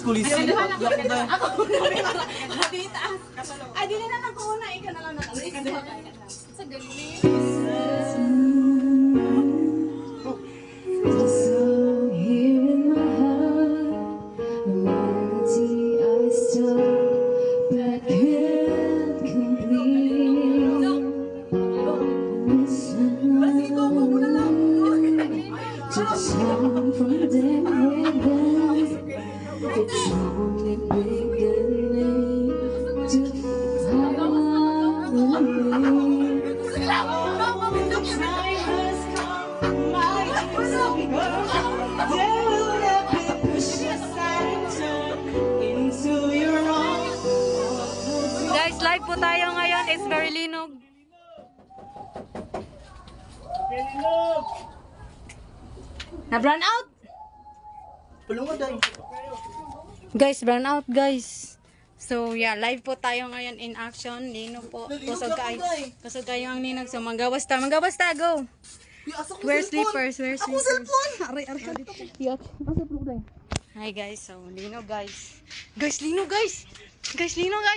kulisi. Ako di taas. Ay, di na lang ko una. Ika na lang na. Ika na lang. Sa galing. So here in my heart, the melody I stole, but can't complete. To the song from day with them, it's only beginning to follow me. The time has come, my dear girl. There will never be push aside and turn into your own. Guys, live po tayo ngayon. It's very linog. Na-brown out? Guys, brown out guys. So yeah, live po tayo ngayon in action. Lino po. Kusog kayo ang ninag. So magawas ta, go. Wear slippers, wear slippers. Hi guys, so Lino guys. Guys, Lino guys. Guys, Lino guys.